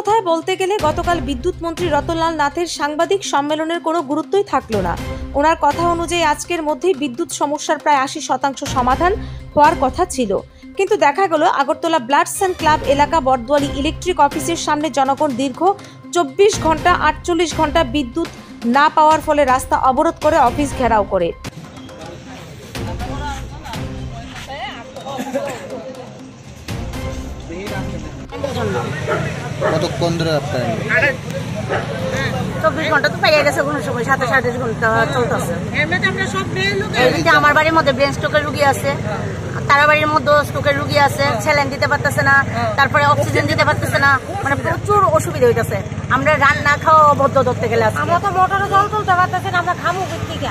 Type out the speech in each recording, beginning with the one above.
কথায় বলতে গেলে গতকাল বিদ্যুৎ মন্ত্রী রতনলাল নাথের সাংবাদিক সম্মেলনের কোনো গুরুত্বই থাকলো না। ওনার কথা অনুযায়ী আজকের মধ্যেই বিদ্যুৎ সমস্যার প্রায় 80% সমাধান হওয়ার কথা ছিল, কিন্তু দেখা গেল আগরতলা ব্লাডস অ্যান্ড ক্লাব এলাকা বরদোয়ালি ইলেকট্রিক অফিসের সামনে জনগণ দীর্ঘ 24 ঘন্টা 48 ঘন্টা বিদ্যুৎ না পাওয়ার ফলে রাস্তা অবরোধ করে অফিস ঘেরাও করে। কতক্ষণ ধরে আপনার 24 ঘন্টা তো পেয়ে গেছে, কোনো সময় 27-28 ঘন্টা চলতেছে। এইদিকে আমার বাড়ির মধ্যে ব্রেন স্ট্রোকের রুগী আছে, তারা বাড়ির মধ্যে স্ট্রোকের রুগী আছে, স্যালাইন দিতে পারতেছে না, তারপরে অক্সিজেন দিতে পারতেছে না, মানে প্রচুর অসুবিধা হইতেছে। আমরা রান্না খাওয়া বদ্ধ ধরতে গেলে আমরা তো মোটরে জল তুলতে পারতেছি না, আমরা খামু কোথেকে?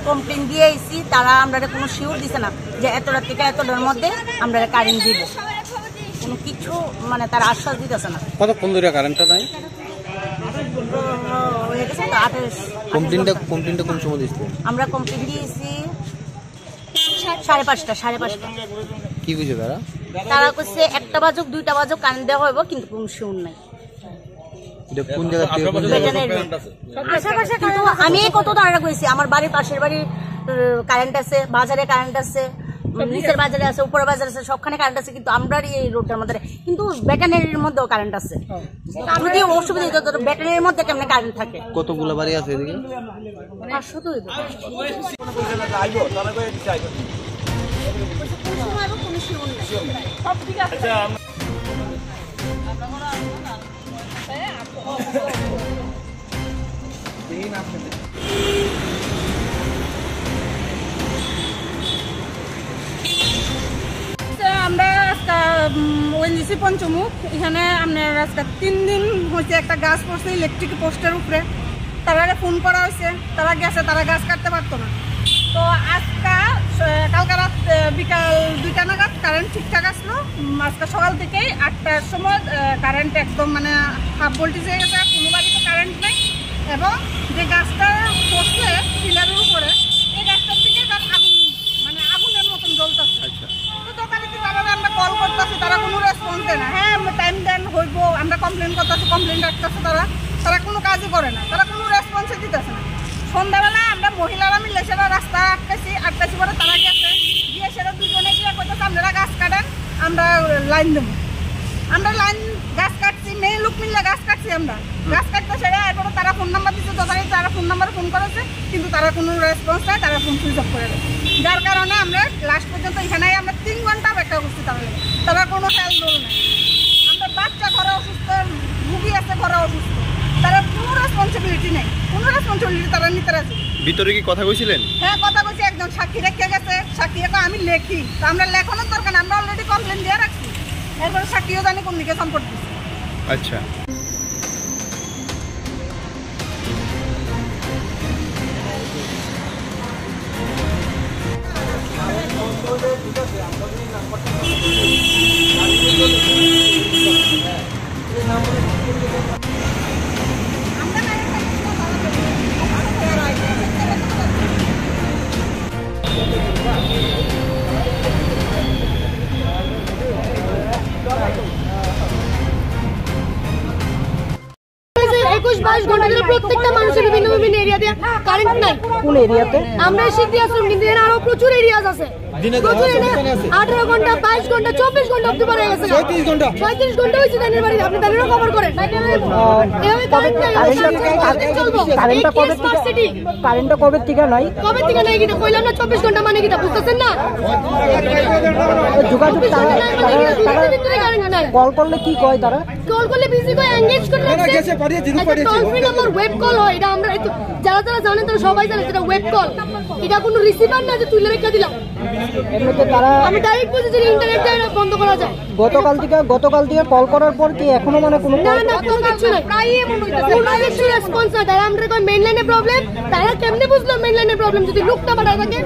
কমপ্লেন দিয়ে আইছি, তারা আমরা কোনো শিওর দিছে না যে এতটা থেকে এতটার মধ্যে আমরা কারেন্ট দিব, কোনো কিছু মানে তার আশ্বাস দিতেছে না। কতক্ষণ ধরে কারেন্টটা নাই? কমপ্লেনটা কোন সময় দিয়েছিল? আমরা কমপ্লেন দিয়েছি 5:30। কি কইছে তারা? তারা কইছে 1টা বাজুক 2টা বাজুক কারেন্ট দেওয়া হইব, কিন্তু কোনো শিওর নাই। এটা কোন জায়গা থেকে? কিন্তু আমি কত তারা কইছি, আমার বাড়ির পাশের বাড়ির কারেন্ট আছে, বাজারে কারেন্ট আছে, নিচের বাজারে আছে, উপরের বাজারে আছে, সবখানে কারেন্ট আছে, কিন্তু আমরা এই রোডটার মধ্যে কিন্তু ব্যাটারির মধ্যেও কারেন্ট আছে। যদি অসুবিধা হতো ব্যাটারির মধ্যে কেমনে কারেন্ট থাকে? কতগুলো বাড়ি আছে এদিকে? 500 তো হইব। আমরা ওইলিসি পঞ্চমুখ এখানে আপনার আজকে 3 দিন হয়েছে একটা গাছ পড়ছে ইলেকট্রিক পোস্টের উপরে, তারা ফোন করা হয়েছে, তারা গেছে, তারা গাছ কাটতে পারতো না। তো কালকে রাত বিকাল 2টা নাগাদ কারেন্ট ঠিকঠাক আসলো। আজকে সকাল থেকেই 8টার সময় কারেন্ট একদম মানে হাফ ভোল্টেজ হয়ে গেছে, কোনো বাড়িতে কারেন্ট নেই। এবং যে গাছটা পড়ছে পিলারের উপরে, এই গাছটার থেকে আগুন মানে আগুনের মতন জ্বলতেছে। আমরা কল করতেছি, তারা কোনো রেসপন্স দেয় না। হ্যাঁ টাইম দেন হইব, আমরা কমপ্লেন করতেছি, কমপ্লেন রাখতেছে, তারা কোনো কাজই করে না, তারা কোনো রেসপন্সই দিতেছে না। সন্ধ্যাবেলা আমরা মহিলারা মিলে সেটা রাস্তা আটকাছি পরে তারা গেছে, গিয়ে সেটা দুজনে গিয়ে করতেছে আপনারা গাছ কাটেন, আমরা লাইন দেবো। আমরা লাইন গাছ কাটছি, মেয়ে লোক মিললে গাছ কাটছি, আমরা গাছ কাটতে সেটা এরপরে তারা ফোন নাম্বার দিচ্ছে, তথাপি তারা ফোন নাম্বারে ফোন করেছে, কিন্তু তারা কোনো রেসপন্স নেয়, তারা ফোন সুইচ অফ করে দেয়। যার কারণে আমরা লাস্ট পর্যন্ত এখানে আমরা 3 ঘন্টা অপেক্ষা করছি, তারা কোনো হেল্প রোল নেই। আমরা বাচ্চা ঘরে অসুস্থ, রুগী আছে ঘরে অসুস্থ, তারা কোনো রেসপন্সিবিলিটি নেই, কোনো রেসপন্সিবিলিটি তারা নিতে রাজি। ভিতরে কি কথা কইছিলেন? হ্যাঁ কথা কইছি, একজন সাক্ষী রেখে গেছে, সাক্ষী আমি লেখি, তো আমরা লেখানোর দরকার, আমরা অলরেডি কমপ্লেন দিয়ে রাখছি, এরপরে সাক্ষীও জানি কমিউনিকেশন করতেছি। আচ্ছা, প্রত্যেকটা মানুষের বিভিন্ন এরিয়াতে কারেন্ট নাই। কোন এরিয়াতে? আমরা সিটি আশ্রম, কিন্তু এর আরো প্রচুর এরিয়াজ আছে। 18 ঘন্টা 22 ঘন্টা 24 ঘন্টা অব্দি পরে গেছে, 36 ঘন্টা হয়েছে তাদের বাড়ি। আপনি তাদেরও খবর করেন। কারেন্টটা কবে থেকে নাই? কবে থেকে নাই কিনা কইলাম না, 24 ঘন্টা মানে কিনা বুঝতেছেন না? যোগাযোগ কল করলে কি কয় তারা? কল করলে বিজি কয়, এনগেজ করে রাখছে। Toll free number web call হয়, এটা আমরা যারা যারা জানেন তারা সবাই জানে এটা ওয়েব কল, এটা কোনো রিসিভার না যে তুলে রেখে দিলাম। এমনিতে তারা আমি ডাইরেক্ট বলছি যে ইন্টারনেট বন্ধ করা যায়। গতকাল থেকে কল করার পর কি এখনো মানে কোনো না কোনো কিছু নাই, প্রায় এমন হইতাছে, কোনো কিছু রেসপন্স না। তারা আমরা কই মেইন লাইনে প্রবলেম, তারা কেমনে বুঝলো মেইন লাইনে প্রবলেম? যদি লোকটা বাড়া থাকে,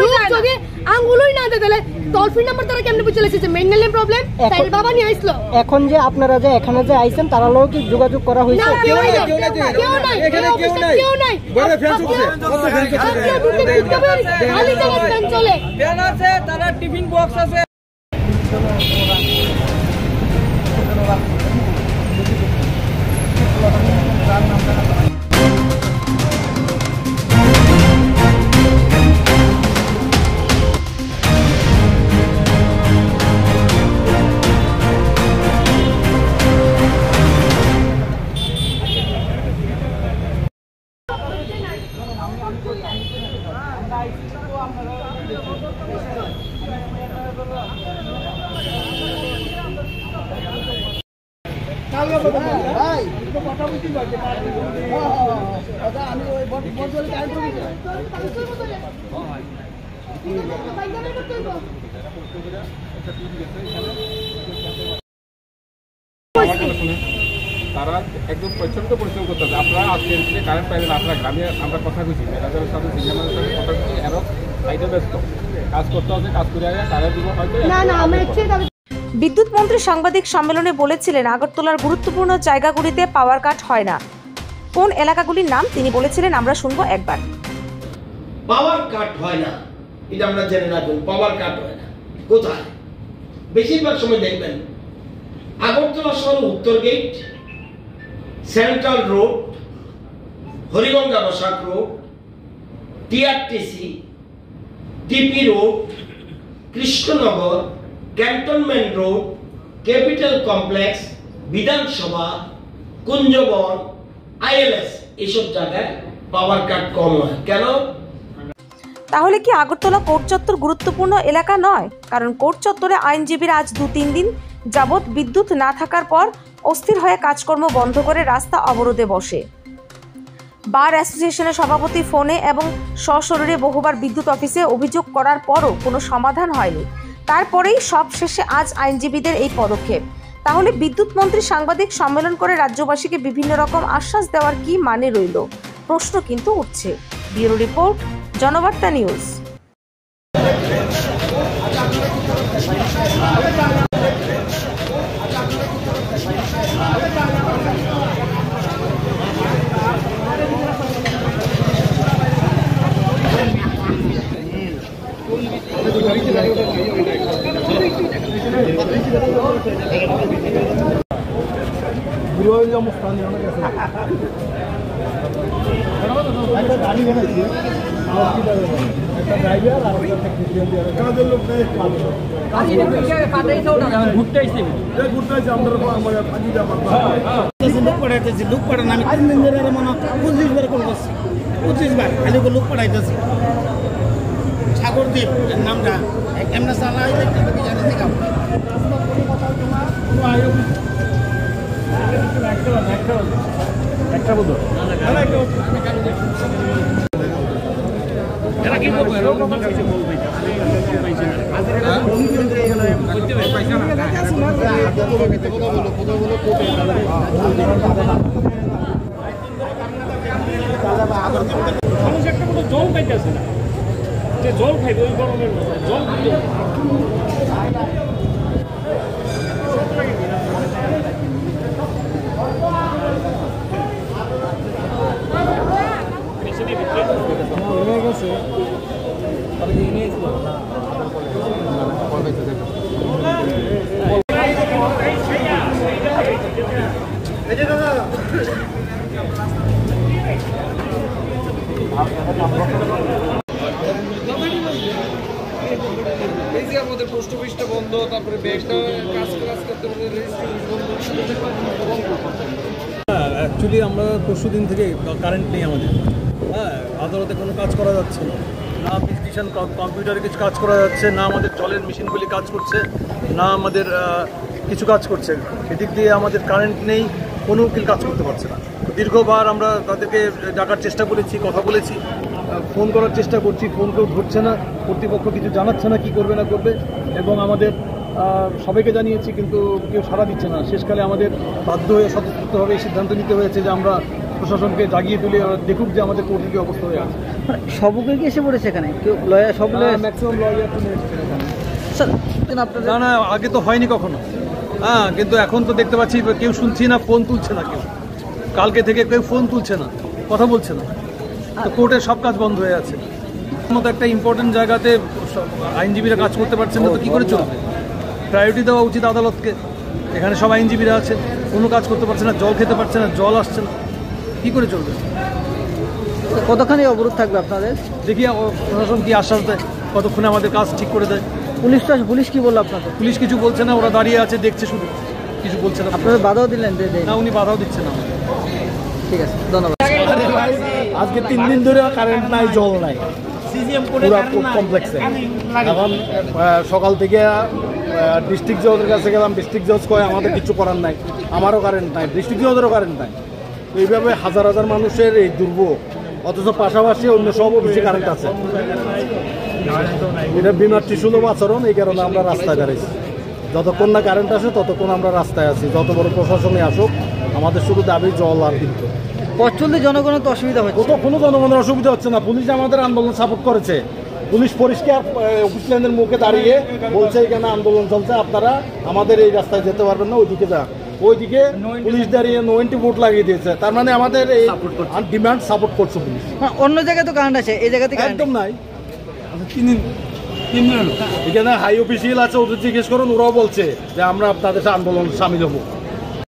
লোক যদি আঙ্গুলই না দেয় তাহলে টোল ফ্রি নাম্বার তারা কেমনে বুঝে লেছে যে মেইন লাইনে প্রবলেম? তাই বাবা নিয়ে আইছিল। এখন যে আপনারা যে এখানে যে আইছেন তারা লোক কি যোগাযোগ করা হইছে? না, কেউ নাই, এখানে কেউ নাই। বড় ফ্যান্স আছে, কত ফ্যান্স আছে, খালি জায়গা ফ্যান চলে, ফ্যান আছে, তারা টিফিন বক্স আছে। তারা একদম প্রচন্ড পরিশ্রম করতে হবে। আপনারা আজকে কারেন্ট পাইবেন, আপনারা গ্রামে আমরা কথা বলছি ম্যানেজারের সাথে সিনিয়রের সাথে কথা বলছি, এরও সাইডে ব্যস্ত কাজ করতে হবে, কাজ করে আগে তারা দিব হয়তো। বিদ্যুৎ মন্ত্রী সাংবাদিক সম্মেলনে বলেছিলেন আগরতলার গুরুত্বপূর্ণ জায়গাগুলিতে পাওয়ার কাট হয় না। কোন এলাকাগুলির নাম তিনি বলেছিলেন আমরা শুনবো একবার। পাওয়ার কাট হয় না এটা আমরা জেনে রাখুন। পাওয়ার কাট হয় না কোথায়? বেশিরভাগ সময় দেখবেন আগরতলা শহর Uttar gate, central road, Harigang Basak road, TRTC, TP road, Krishnanagar, cantonment road, capital complex, Bidhansabha, Kunjaban, ILS এইসব জায়গায় পাওয়ার কাট কম হয়। কেন? তাহলে কি আগরতলা কোর্ট চত্বর গুরুত্বপূর্ণ এলাকা নয়? কারণ কোর্ট চত্বরে আইনজীবীরা আজ 2-3 দিন যাবৎ বিদ্যুৎ না থাকার পর অস্থির হয়ে কাজকর্ম বন্ধ করে রাস্তা অবরোধে বসে। বার অ্যাসোসিয়েশনের সভাপতি ফোনে এবং সশরীরে বহুবার বিদ্যুৎ অফিসে অভিযোগ করার পরও কোনো সমাধান হয়নি। তারপরেই সব শেষে আজ আইনজীবীদের এই পদক্ষেপ। তাহলে বিদ্যুৎ মন্ত্রী সাংবাদিক সম্মেলন করে রাজ্যবাসীকে বিভিন্ন রকম আশ্বাস দেওয়ার কি মানে রইল? প্রশ্ন কিন্তু উঠছে। Bureau report, Janabarta news. লুক পড়ান আমি 3 দিন ধরে মনে 25 বার কল করছি, 25 বার খালি লুক পড়াইতেছি। সাগরদ্বীপ নামটা এমনি চালা হইলে কি জানি থেকে একটা বন্ধু এরা কি বলবো? জল পাইতেছে না, যে জল খাইবে ওই গরমের জল আমাদের পোস্ট অফিসটা বন্ধ, তারপরে ব্যাগটা কাজ করতে অ্যাকচুয়ালি আমরা পরশু দিন থেকে কারেন্ট নেই আমাদের। হ্যাঁ, আদালতে কোনো কাজ করা যাচ্ছে না, না ফিজিশিয়ান কম্পিউটারে কিছু কাজ করা যাচ্ছে না, আমাদের জলের মেশিনগুলি কাজ করছে না, আমাদের কিছু কাজ করছে। এদিক দিয়ে আমাদের কারেন্ট নেই, কোনো উকিল কাজ করতে পারছে না। দীর্ঘবার আমরা তাদেরকে ডাকার চেষ্টা করেছি, কথা বলেছি, ফোন করার চেষ্টা করছি, ফোন কেউ ধরছে না, কর্তৃপক্ষ কিছু জানাচ্ছে না কি করবে না করবে, এবং আমাদের সবাইকে জানিয়েছি কিন্তু কেউ সাড়া দিচ্ছে না। শেষকালে আমাদের বাধ্য হয়ে স্বতঃস্ফূর্তভাবে এই সিদ্ধান্ত নিতে হয়েছে যে আমরা প্রশাসনকে জাগিয়ে তুলে দেখুক যে আমাদের কোর্টের কি অবস্থা হয়ে আছে। সব উকিল কি এসে পড়েছে এখানে? কেউ লয়ার সব ম্যাক্সিমাম লয়ার তো নিয়ে এসেছে। না না, আগে তো হয়নি কখনো। হ্যাঁ, কিন্তু এখন তো দেখতে পাচ্ছি কেউ শুনছি না, ফোন তুলছে না কেউ। কালকে থেকে কেউ ফোন তুলছে না, কথা বলছে না, তো কোর্টের সব কাজ বন্ধ হয়ে আছে। মতো একটা ইম্পর্টেন্ট জায়গাতে আইনজীবীরা কাজ করতে পারছেন না, তো কি করে চলবে? প্রায়োরিটি দেওয়া উচিত আদালতকে। এখানে সব আইনজীবীরা আছে, কোনো কাজ করতে পারছে না, জল খেতে পারছে না, জল আসছে না, কী করে চলবে? কতখানি অবরোধ থাকবে আপনাদের? দেখি প্রশাসন কি আশ্বাস দেয়, কতক্ষণে আমাদের কাজ ঠিক করে দেয়। পুলিশ কি বললো আপনাদের? পুলিশ কিছু বলছে না, ওরা দাঁড়িয়ে আছে দেখছে, শুধু কিছু বলছে না। আপনাদের বাধাও দিলেন? না, উনি বাধাও দিচ্ছে না। ঠিক আছে, ধন্যবাদ। আজকে 3 দিন ধরে কারেন্ট নাই, জল নাই পুরো কমপ্লেক্সে। এখন সকাল থেকে ডিস্ট্রিক্ট জজের কাছে গেলাম, ডিস্ট্রিক্ট জজ কয় আমাদের কিছু করার নাই, আমারও কারেন্ট নাই, ডিস্ট্রিক্ট জজেরও কারেন্ট নাই। এইভাবে হাজার হাজার মানুষের এই দুর্ভোগ, অথচ পাশাপাশি অন্য সব অফিসে কারেন্ট আছে। এটা বিমাত্রী সুলভ আচরণ, এই কারণে আমরা রাস্তায় দাঁড়িয়েছি। যতক্ষণ না কারেন্ট আসে ততক্ষণ আমরা রাস্তায় আছি। যত বড় প্রশাসনে আসুক, আমাদের শুধু দাবি জল আর বিদ্যুৎ। পথ চলতে জনগণের তো অসুবিধা হচ্ছে? কোনো জনগণের অসুবিধা হচ্ছে না। পুলিশ আমাদের আন্দোলন সাপোর্ট করেছে। পুলিশ পরিষ্কার অফিস লাইনের মুখে দাঁড়িয়ে বলছে এখানে আন্দোলন চলছে, আপনারা আমাদের এই রাস্তায় যেতে পারবেন না, ওইদিকে যান। ওইদিকে পুলিশ দাঁড়িয়ে 90 ভোট লাগিয়ে দিয়েছে। তার মানে আমাদের এই ডিমান্ড সাপোর্ট করছে পুলিশ। অন্য জায়গায় তো কারেন্ট আছে, এই জায়গাতে একদম নাই। 3 দিন এখানে হাই অফিসিয়াল আছে, ওদের জিজ্ঞেস করুন, ওরাও বলছে যে আমরা আপনাদের সাথে আন্দোলন সামিল হবো।